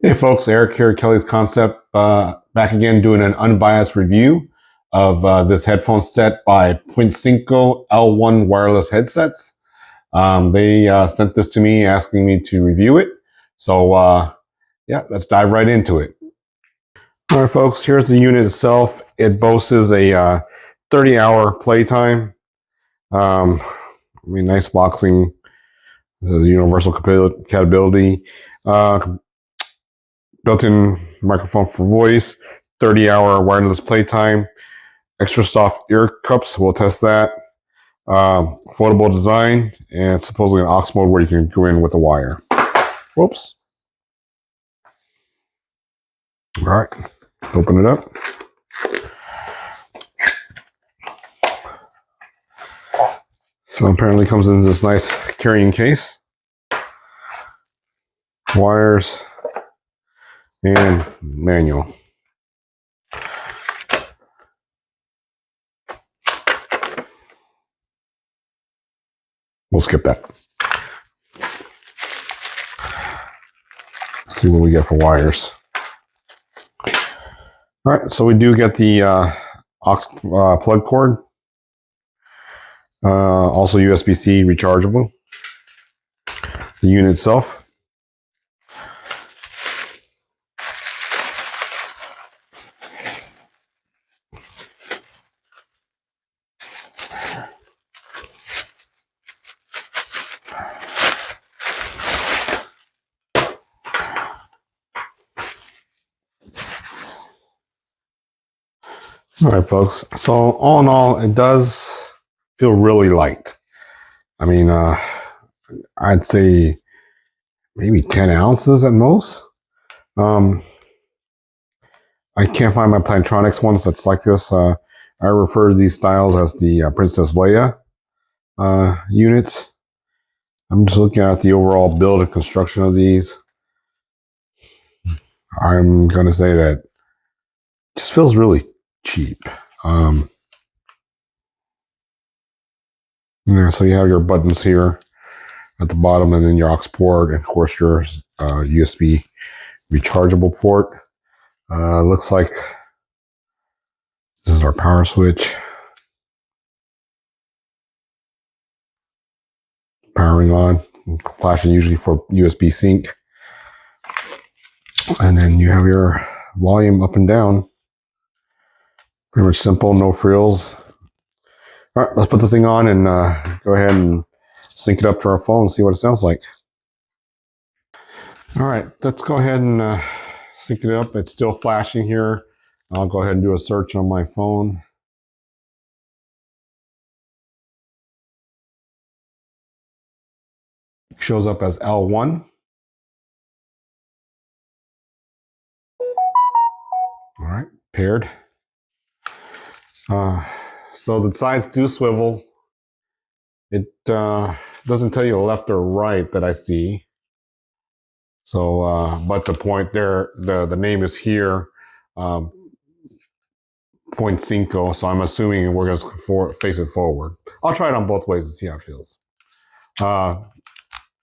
Hey folks, Eric here, Kelly's Concept, back again doing an unbiased review of this headphone set by Pointcinco L1 wireless headsets. They sent this to me asking me to review it. So yeah, let's dive right into it. All right folks, here's the unit itself. It boasts a 30-hour playtime. Nice boxing, universal compatibility. Built-in microphone for voice, 30-hour wireless playtime, extra soft ear cups, we'll test that. Foldable design, and supposedly an aux mode where you can go in with a wire. Whoops. All right, open it up. So apparently comes in this nice carrying case. Wires and manual. We'll skip that. Let's see what we get for wires. All right, so we do get the aux plug cord. Also USB-C rechargeable. The unit itself. All right, folks. So all in all, it does feel really light. I mean, I'd say maybe 10 ounces at most. I can't find my Plantronics ones that's like this. I refer to these styles as the Princess Leia units. I'm just looking at the overall build and construction of these. I'm going to say that it just feels really cheap. Yeah, so you have your buttons here at the bottom, and then your aux port, and of course your USB rechargeable port. Looks like this is our power switch. Powering on, flashing usually for USB sync. And then you have your volume up and down. Pretty much simple, no frills. All right, let's put this thing on and go ahead and sync it up to our phone and see what it sounds like. All right, let's go ahead and sync it up. It's still flashing here. I'll go ahead and do a search on my phone. It shows up as L1. All right, paired. So the sides do swivel. It doesn't tell you left or right that I see. So, but the point there, the name is here, Pointcinco. So I'm assuming we're going to face it forward. I'll try it on both ways and see how it feels.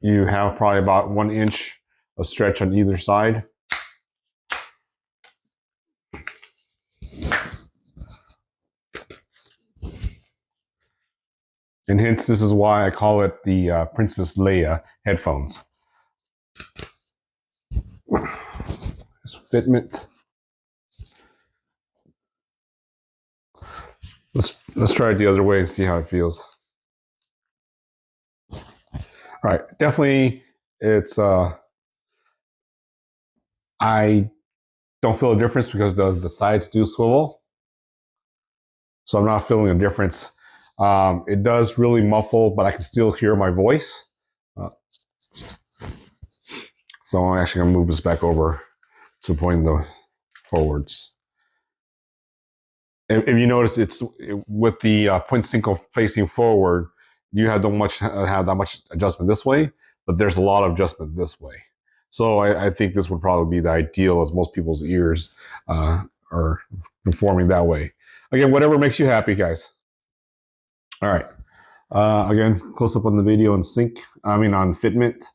You have probably about 1 inch of stretch on either side. And hence, this is why I call it the Princess Leia headphones. This fitment. Let's try it the other way and see how it feels. All right, definitely, it's I don't feel a difference because the sides do swivel, so I'm not feeling a difference. It does really muffle, but I can still hear my voice. So I'm actually going to move this back over to pointing the forwards. If you notice, it's with the Pointcinco facing forward, you have don't have that much adjustment this way, but there's a lot of adjustment this way. So I think this would probably be the ideal, as most people's ears are performing that way. Again, whatever makes you happy, guys. All right. Again, close up on the video and on fitment.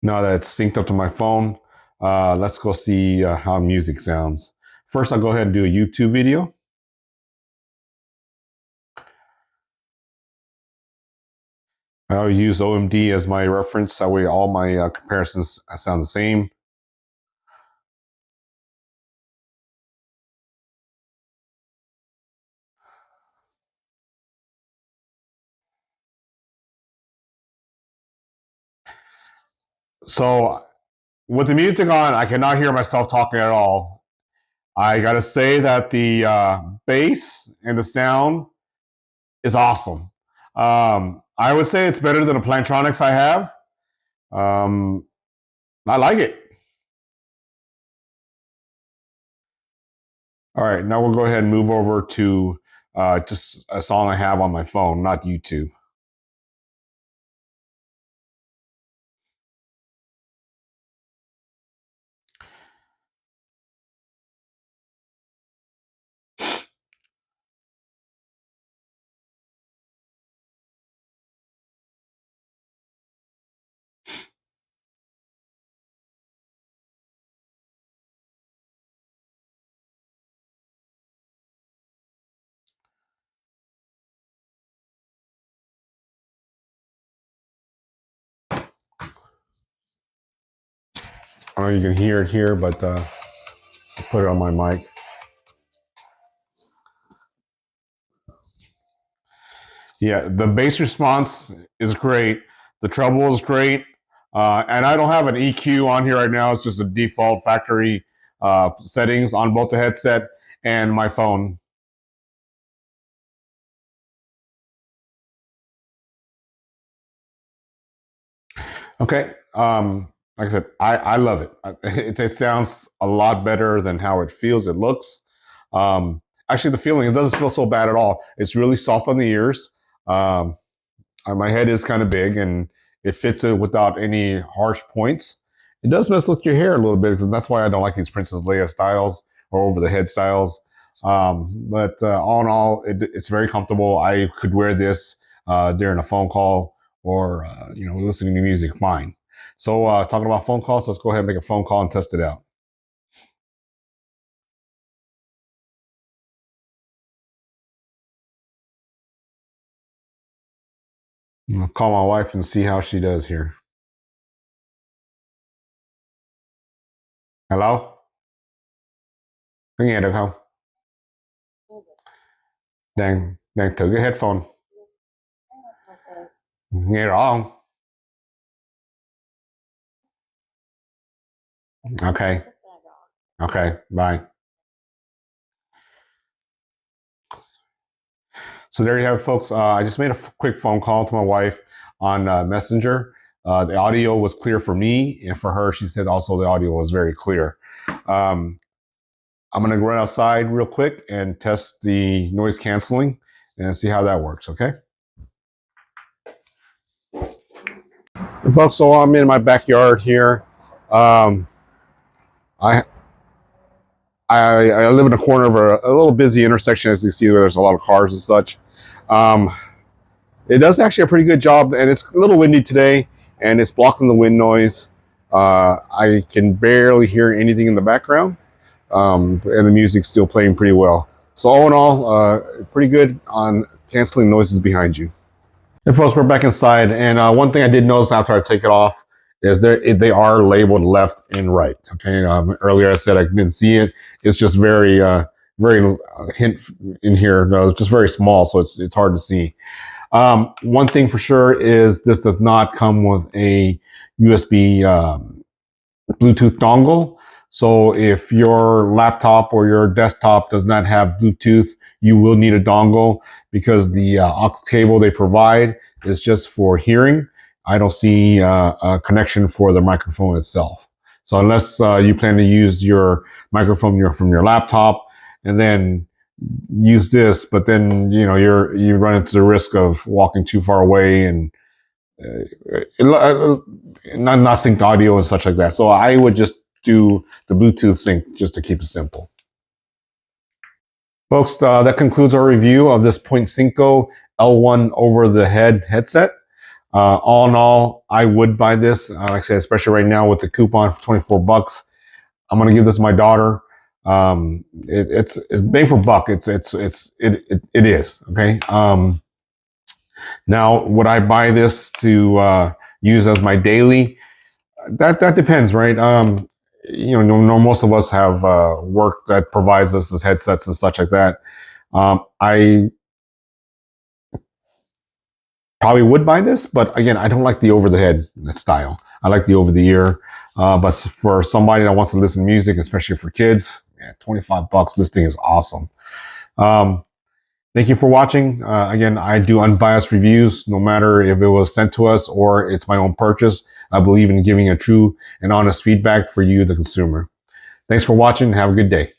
Now that it's synced up to my phone, let's go see how music sounds. First, I'll go ahead and do a YouTube video. I'll use OMD as my reference. That way all my comparisons sound the same. So with the music on, I cannot hear myself talking at all. I got to say that the bass and the sound is awesome. I would say it's better than the Plantronics I have. Um, I like it. All right, now we'll go ahead and move over to just a song I have on my phone, not YouTube. I don't know if you can hear it here, but I'll put it on my mic. Yeah, the bass response is great. The treble is great. And I don't have an EQ on here right now. It's just a default factory settings on both the headset and my phone. Okay. Like I said, I love it. It sounds a lot better than how it feels. It looks. Actually, the feeling, it doesn't feel so bad at all. It's really soft on the ears. Um, my head is kind of big and it fits it without any harsh points. It does mess with your hair a little bit because that's why I don't like these Princess Leia styles or over the head styles. But all in all, it's very comfortable. I could wear this during a phone call or listening to music. Fine. So talking about phone calls, let's go ahead and make a phone call and test it out. I'll call my wife and see how she does here. Hello? Nghe được không? Đang thử cái headphone. Nghe rõ không? Okay. Okay. Bye. So there you have it, folks. I just made a quick phone call to my wife on Messenger. The audio was clear for me, and for her, she said also the audio was very clear. I'm going to run outside real quick and test the noise canceling and see how that works. Okay. And folks, so I'm in my backyard here. Um, I I live in a corner of a little busy intersection, as you see, where there's a lot of cars and such. Um, it does actually a pretty good job, and it's a little windy today, and it's blocking the wind noise. I can barely hear anything in the background, and the music's still playing pretty well. So all in all, pretty good on canceling noises behind you. And folks, we're back inside, and one thing I did notice after I take it off is they are labeled left and right. Okay, earlier I said I didn't see it. It's just very hint in here. No, it's just very small, so it's hard to see. One thing for sure is this does not come with a USB Bluetooth dongle. So if your laptop or your desktop does not have Bluetooth, you will need a dongle because the aux cable they provide is just for hearing. I don't see a connection for the microphone itself. So unless you plan to use your microphone from your laptop and then use this, but then you run into the risk of walking too far away and not synced audio and such like that. So I would just do the Bluetooth sync just to keep it simple. Folks, that concludes our review of this Pointcinco L1 over the head headset. All in all, I would buy this. Like I said, especially right now with the coupon for 24 bucks. I'm gonna give this to my daughter. It's bang for buck. It is okay. Now, would I buy this to use as my daily? That depends, right? Most of us have work that provides us as headsets and such like that. I probably would buy this, but again, I don't like the over the head style. I like the over the ear. But for somebody that wants to listen to music, especially for kids, yeah, 25 bucks, this thing is awesome. Um, Thank you for watching. Again, I do unbiased reviews, no matter if it was sent to us or it's my own purchase. I believe in giving a true and honest feedback for you, the consumer. Thanks for watching. Have a good day.